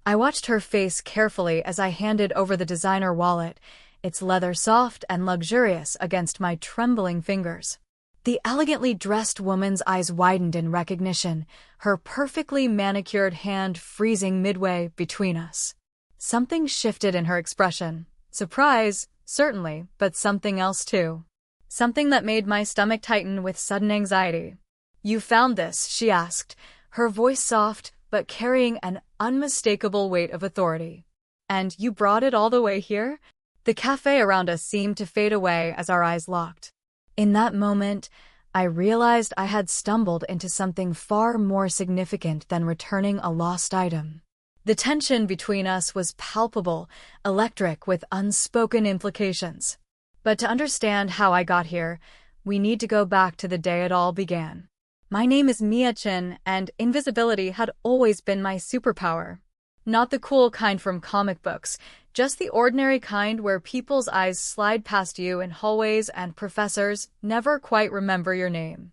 I watched her face carefully as I handed over the designer wallet, its leather soft and luxurious against my trembling fingers. The elegantly dressed woman's eyes widened in recognition, her perfectly manicured hand freezing midway between us. Something shifted in her expression. Surprise, certainly, but something else too. Something that made my stomach tighten with sudden anxiety. "You found this?" she asked, her voice soft but carrying an unmistakable weight of authority. "And you brought it all the way here?" The cafe around us seemed to fade away as our eyes locked. In that moment, I realized I had stumbled into something far more significant than returning a lost item. The tension between us was palpable, electric with unspoken implications. But to understand how I got here, we need to go back to the day it all began. My name is Mia Chin, and invisibility had always been my superpower. Not the cool kind from comic books, just the ordinary kind where people's eyes slide past you in hallways and professors never quite remember your name.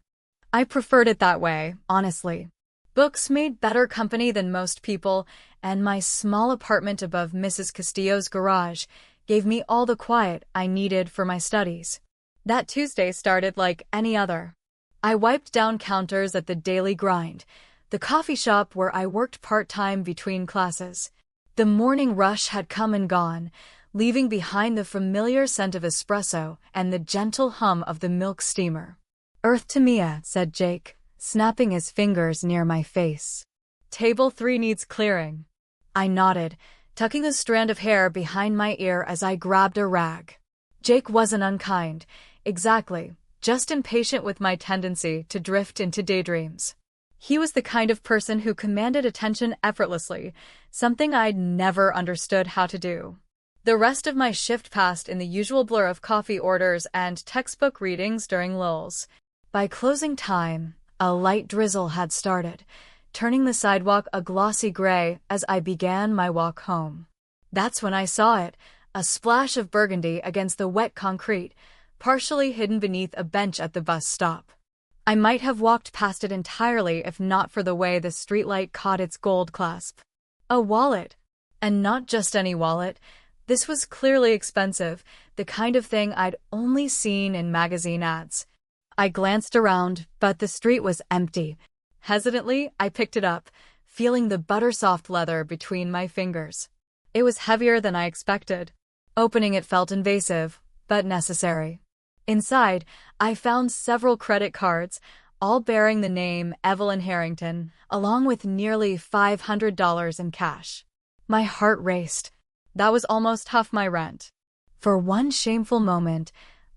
I preferred it that way, honestly. Books made better company than most people, and my small apartment above Mrs. Castillo's garage gave me all the quiet I needed for my studies. That Tuesday started like any other. I wiped down counters at the Daily Grind, the coffee shop where I worked part-time between classes. The morning rush had come and gone, leaving behind the familiar scent of espresso and the gentle hum of the milk steamer. "Earth to Mia," said Jake, snapping his fingers near my face. "Table 3 needs clearing." I nodded, tucking a strand of hair behind my ear as I grabbed a rag. Jake wasn't unkind, exactly, just impatient with my tendency to drift into daydreams. He was the kind of person who commanded attention effortlessly, something I'd never understood how to do. The rest of my shift passed in the usual blur of coffee orders and textbook readings during lulls. By closing time, a light drizzle had started, turning the sidewalk a glossy gray as I began my walk home. That's when I saw it, a splash of burgundy against the wet concrete, partially hidden beneath a bench at the bus stop. I might have walked past it entirely if not for the way the streetlight caught its gold clasp. A wallet. And not just any wallet. This was clearly expensive, the kind of thing I'd only seen in magazine ads. I glanced around, but the street was empty. Hesitantly, I picked it up, feeling the butter-soft leather between my fingers. It was heavier than I expected. Opening it felt invasive, but necessary. Inside, I found several credit cards, all bearing the name Evelyn Harrington, along with nearly $500 in cash. My heart raced. That was almost half my rent. For one shameful moment,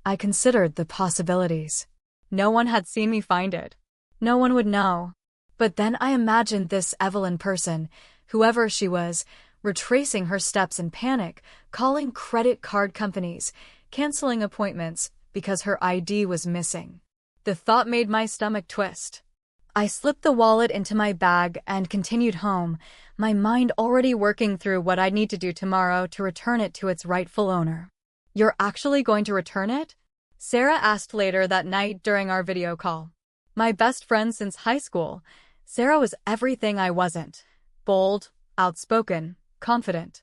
I considered the possibilities. No one had seen me find it. No one would know. But then I imagined this Evelyn person, whoever she was, retracing her steps in panic, calling credit card companies, canceling appointments, because her ID was missing. The thought made my stomach twist. I slipped the wallet into my bag and continued home, my mind already working through what I'd need to do tomorrow to return it to its rightful owner. "You're actually going to return it?" Sarah asked later that night during our video call. My best friend since high school, Sarah was everything I wasn't. Bold, outspoken, confident.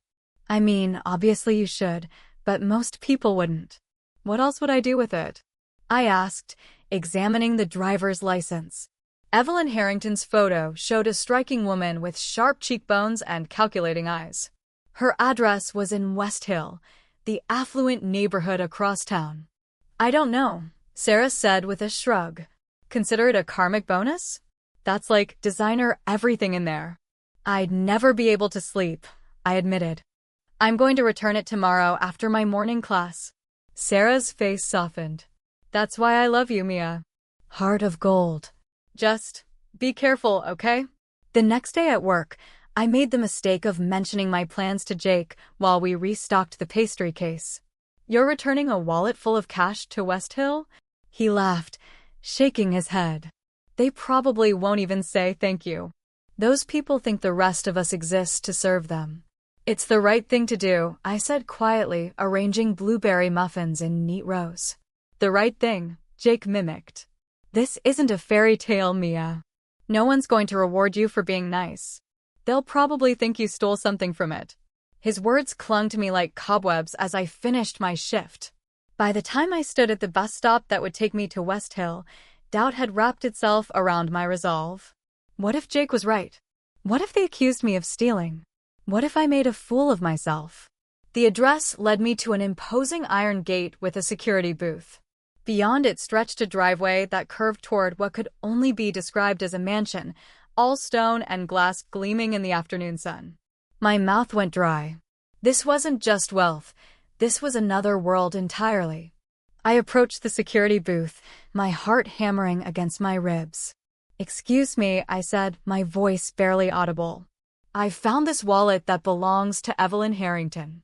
"I mean, obviously you should, but most people wouldn't." "What else would I do with it?" I asked, examining the driver's license. Evelyn Harrington's photo showed a striking woman with sharp cheekbones and calculating eyes. Her address was in West Hill, the affluent neighborhood across town. "I don't know," Sarah said with a shrug. "Consider it a karmic bonus? That's like designer everything in there." "I'd never be able to sleep," I admitted. "I'm going to return it tomorrow after my morning class." Sarah's face softened. "That's why I love you, Mia. Heart of gold. Just be careful, okay?" The next day at work, I made the mistake of mentioning my plans to Jake while we restocked the pastry case. "You're returning a wallet full of cash to West Hill?" He laughed, shaking his head. "They probably won't even say thank you. Those people think the rest of us exist to serve them." "It's the right thing to do," I said quietly, arranging blueberry muffins in neat rows. "The right thing," Jake mimicked. "This isn't a fairy tale, Mia. No one's going to reward you for being nice." They'll probably think you stole something from it. His words clung to me like cobwebs as I finished my shift. By the time I stood at the bus stop that would take me to West Hill, doubt had wrapped itself around my resolve. What if Jake was right? What if they accused me of stealing? What if I made a fool of myself? The address led me to an imposing iron gate with a security booth. Beyond it stretched a driveway that curved toward what could only be described as a mansion, all stone and glass gleaming in the afternoon sun. My mouth went dry. This wasn't just wealth. This was another world entirely. I approached the security booth, my heart hammering against my ribs. "Excuse me," I said, my voice barely audible. "I found this wallet that belongs to Evelyn Harrington.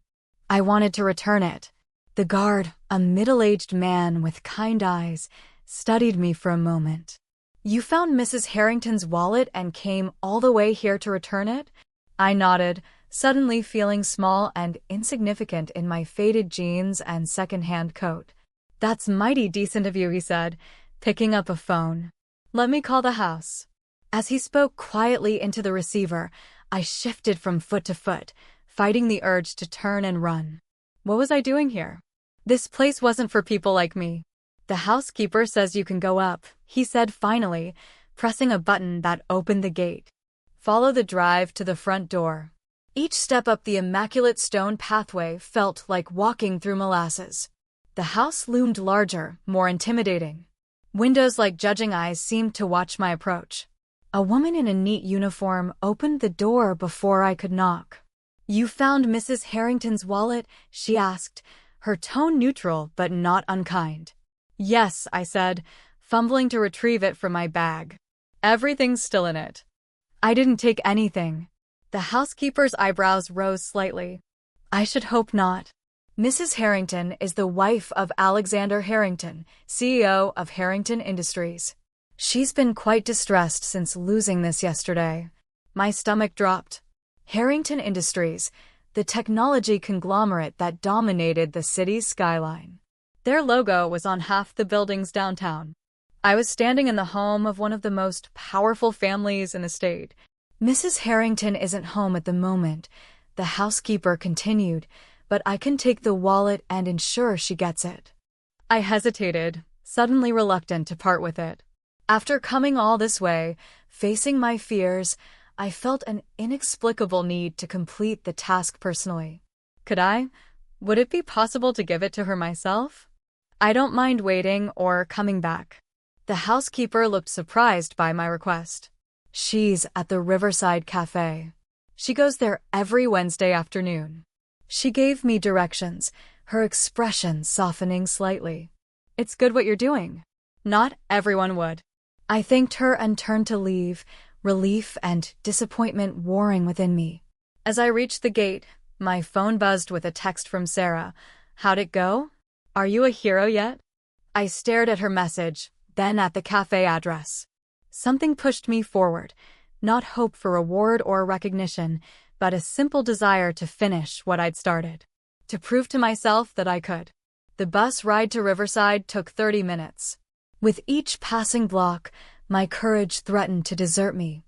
I wanted to return it." The guard, a middle-aged man with kind eyes, studied me for a moment. "You found Mrs. Harrington's wallet and came all the way here to return it?" I nodded, suddenly feeling small and insignificant in my faded jeans and second-hand coat. "That's mighty decent of you," he said, picking up a phone. "Let me call the house." As he spoke quietly into the receiver, I shifted from foot to foot, fighting the urge to turn and run. What was I doing here? This place wasn't for people like me. "The housekeeper says you can go up," he said finally, pressing a button that opened the gate. "Follow the drive to the front door." Each step up the immaculate stone pathway felt like walking through molasses. The house loomed larger, more intimidating. Windows like judging eyes seemed to watch my approach. A woman in a neat uniform opened the door before I could knock. "You found Mrs. Harrington's wallet?" she asked, her tone neutral but not unkind. "Yes," I said, fumbling to retrieve it from my bag. "Everything's still in it." "I didn't take anything." The housekeeper's eyebrows rose slightly. "I should hope not. Mrs. Harrington is the wife of Alexander Harrington, CEO of Harrington Industries. She's been quite distressed since losing this yesterday." My stomach dropped. Harrington Industries, the technology conglomerate that dominated the city's skyline. Their logo was on half the buildings downtown. I was standing in the home of one of the most powerful families in the state. "Mrs. Harrington isn't home at the moment," the housekeeper continued, "but I can take the wallet and ensure she gets it." I hesitated, suddenly reluctant to part with it. After coming all this way, facing my fears, I felt an inexplicable need to complete the task personally. Could I? Would it be possible to give it to her myself? "I don't mind waiting or coming back." The housekeeper looked surprised by my request. "She's at the Riverside Cafe. She goes there every Wednesday afternoon." She gave me directions, her expression softening slightly. "It's good what you're doing." Not everyone would. I thanked her and turned to leave, relief and disappointment warring within me. As I reached the gate, my phone buzzed with a text from Sarah. "How'd it go? Are you a hero yet?" I stared at her message, then at the cafe address. Something pushed me forward, not hope for reward or recognition, but a simple desire to finish what I'd started. To prove to myself that I could. The bus ride to Riverside took 30 minutes. With each passing block, my courage threatened to desert me.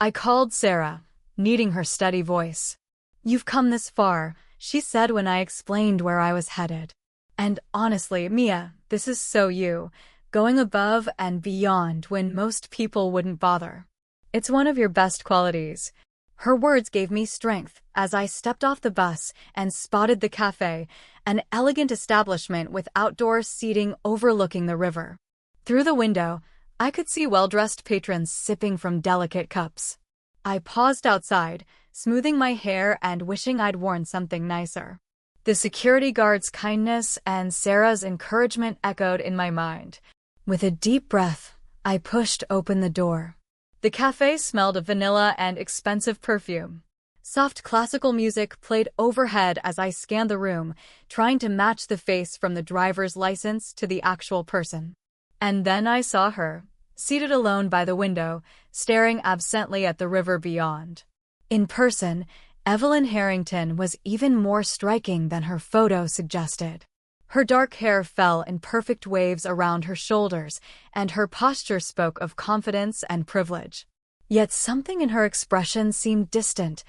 I called Sarah, needing her steady voice. "You've come this far," she said when I explained where I was headed. "And honestly, Mia, this is so you, going above and beyond when most people wouldn't bother. It's one of your best qualities." Her words gave me strength as I stepped off the bus and spotted the cafe, an elegant establishment with outdoor seating overlooking the river. Through the window, I could see well-dressed patrons sipping from delicate cups. I paused outside, smoothing my hair and wishing I'd worn something nicer. The security guard's kindness and Sarah's encouragement echoed in my mind. With a deep breath, I pushed open the door. The cafe smelled of vanilla and expensive perfume. Soft classical music played overhead as I scanned the room, trying to match the face from the driver's license to the actual person. And then I saw her, seated alone by the window, staring absently at the river beyond. In person, Evelyn Harrington was even more striking than her photo suggested. Her dark hair fell in perfect waves around her shoulders, and her posture spoke of confidence and privilege. Yet something in her expression seemed distant,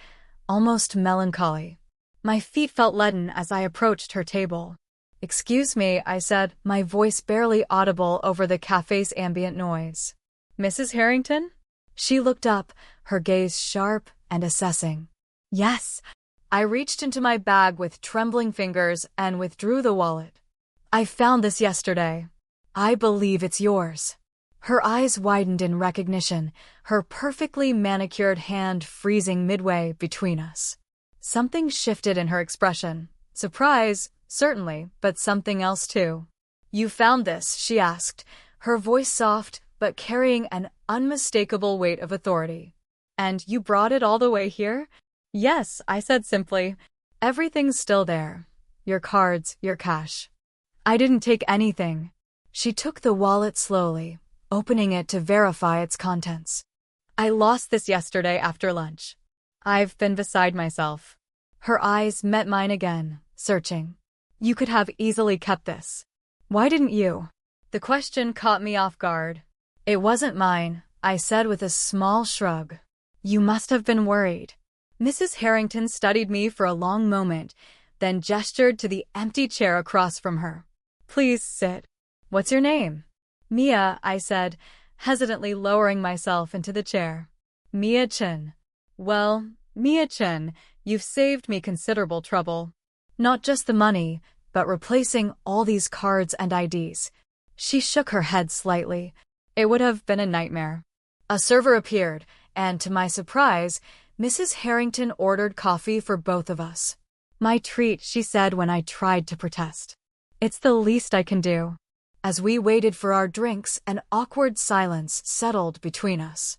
almost melancholy. My feet felt leaden as I approached her table. "Excuse me," I said, my voice barely audible over the cafe's ambient noise. "Mrs. Harrington?" She looked up, her gaze sharp and assessing. "Yes." I reached into my bag with trembling fingers and withdrew the wallet. "I found this yesterday. I believe it's yours." Her eyes widened in recognition, her perfectly manicured hand freezing midway between us. Something shifted in her expression. Surprise, certainly, but something else too. "You found this?" she asked, her voice soft but carrying an unmistakable weight of authority. "And you brought it all the way here?" "Yes," I said simply. "Everything's still there. Your cards, your cash." "I didn't take anything." She took the wallet slowly, opening it to verify its contents. "I lost this yesterday after lunch. I've been beside myself." Her eyes met mine again, searching. "You could have easily kept this. Why didn't you?" The question caught me off guard. "It wasn't mine," I said with a small shrug. "You must have been worried." Mrs. Harrington studied me for a long moment, then gestured to the empty chair across from her. "Please sit. What's your name?" "Mia," I said, hesitantly lowering myself into the chair. "Mia Chen. Well, Mia Chen, you've saved me considerable trouble. Not just the money, but replacing all these cards and IDs." She shook her head slightly. "It would have been a nightmare." A server appeared, and to my surprise, Mrs. Harrington ordered coffee for both of us. "My treat," she said when I tried to protest. "It's the least I can do." As we waited for our drinks, an awkward silence settled between us.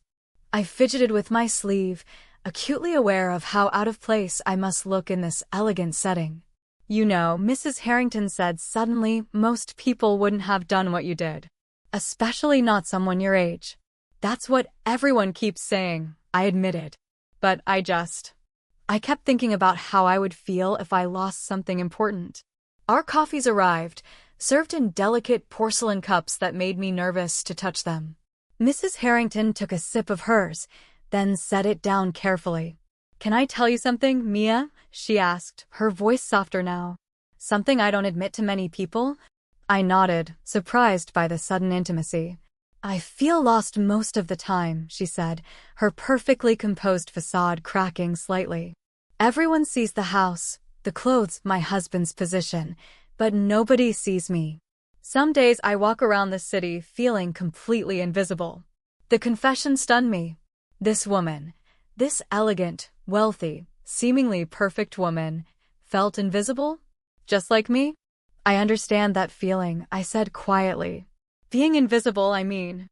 I fidgeted with my sleeve, acutely aware of how out of place I must look in this elegant setting. "You know," Mrs. Harrington said suddenly, "most people wouldn't have done what you did. Especially not someone your age." "That's what everyone keeps saying," I admitted. But I kept thinking about how I would feel if I lost something important. Our coffees arrived, served in delicate porcelain cups that made me nervous to touch them. Mrs. Harrington took a sip of hers, then set it down carefully. "Can I tell you something, Mia?" she asked, her voice softer now. "Something I don't admit to many people?" I nodded, surprised by the sudden intimacy. "I feel lost most of the time," she said, her perfectly composed facade cracking slightly. "Everyone sees the house, the clothes, my husband's position, but nobody sees me. Some days I walk around the city feeling completely invisible." The confession stunned me. This woman, this elegant, wealthy, seemingly perfect woman, felt invisible? Just like me? "I understand that feeling," I said quietly. "Being invisible, I mean.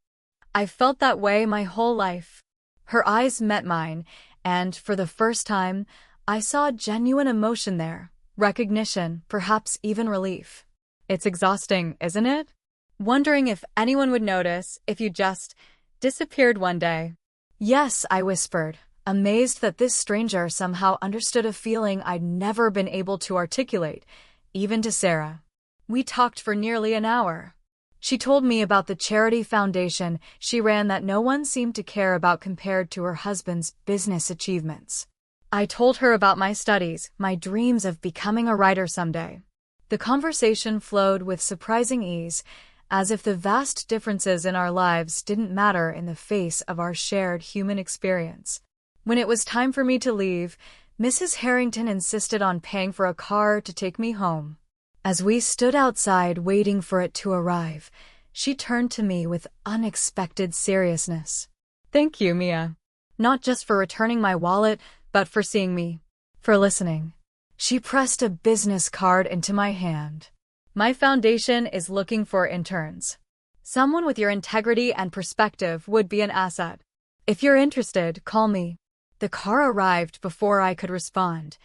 I've felt that way my whole life." Her eyes met mine, and for the first time, I saw genuine emotion there, recognition, perhaps even relief. "It's exhausting, isn't it? Wondering if anyone would notice if you just disappeared one day." "Yes," I whispered, amazed that this stranger somehow understood a feeling I'd never been able to articulate, even to Sarah. We talked for nearly an hour. She told me about the charity foundation she ran that no one seemed to care about compared to her husband's business achievements. I told her about my studies, my dreams of becoming a writer someday. The conversation flowed with surprising ease, as if the vast differences in our lives didn't matter in the face of our shared human experience. When it was time for me to leave, Mrs. Harrington insisted on paying for a car to take me home. As we stood outside waiting for it to arrive, she turned to me with unexpected seriousness. "Thank you, Mia. Not just for returning my wallet, but for seeing me. For listening." She pressed a business card into my hand. "My foundation is looking for interns. Someone with your integrity and perspective would be an asset. If you're interested, call me." The car arrived before I could respond.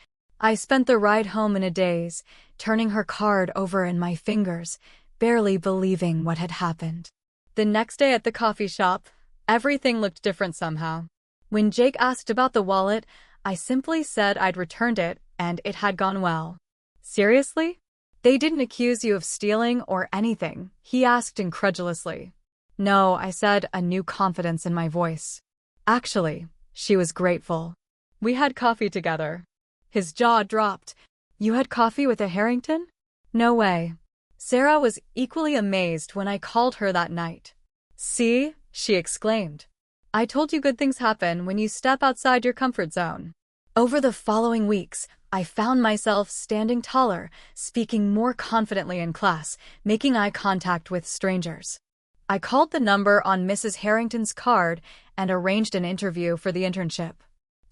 I spent the ride home in a daze, turning her card over in my fingers, barely believing what had happened. The next day at the coffee shop, everything looked different somehow. When Jake asked about the wallet, I simply said I'd returned it and it had gone well. "Seriously? They didn't accuse you of stealing or anything?" he asked incredulously. "No," I said, a new confidence in my voice. Actually, she was grateful. We had coffee together. His jaw dropped. You had coffee with a Harrington? No way. Sarah was equally amazed when I called her that night. See, she exclaimed. I told you good things happen when you step outside your comfort zone. Over the following weeks, I found myself standing taller, speaking more confidently in class, making eye contact with strangers. I called the number on Mrs. Harrington's card and arranged an interview for the internship.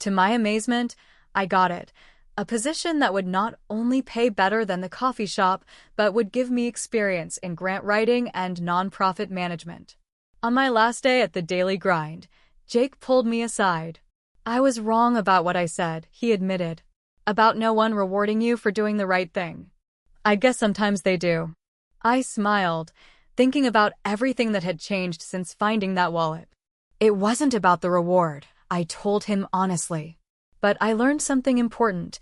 To my amazement, I got it. A position that would not only pay better than the coffee shop, but would give me experience in grant writing and nonprofit management. On my last day at the daily grind, Jake pulled me aside. I was wrong about what I said, he admitted. About no one rewarding you for doing the right thing. I guess sometimes they do. I smiled, thinking about everything that had changed since finding that wallet. It wasn't about the reward, I told him honestly. But I learned something important.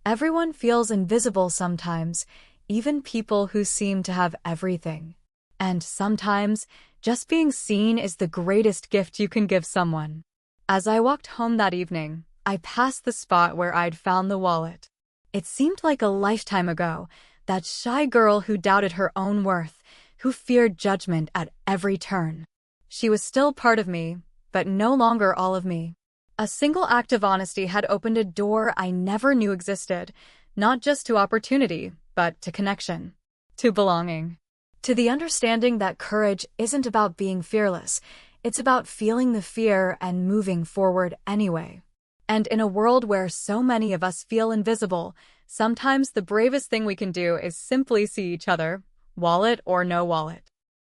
Everyone feels invisible sometimes, even people who seem to have everything. And sometimes, just being seen is the greatest gift you can give someone. As I walked home that evening, I passed the spot where I'd found the wallet. It seemed like a lifetime ago, that shy girl who doubted her own worth, who feared judgment at every turn. She was still part of me, but no longer all of me. A single act of honesty had opened a door I never knew existed, not just to opportunity, but to connection, to belonging, to the understanding that courage isn't about being fearless, it's about feeling the fear and moving forward anyway. And in a world where so many of us feel invisible, sometimes the bravest thing we can do is simply see each other, wallet or no wallet.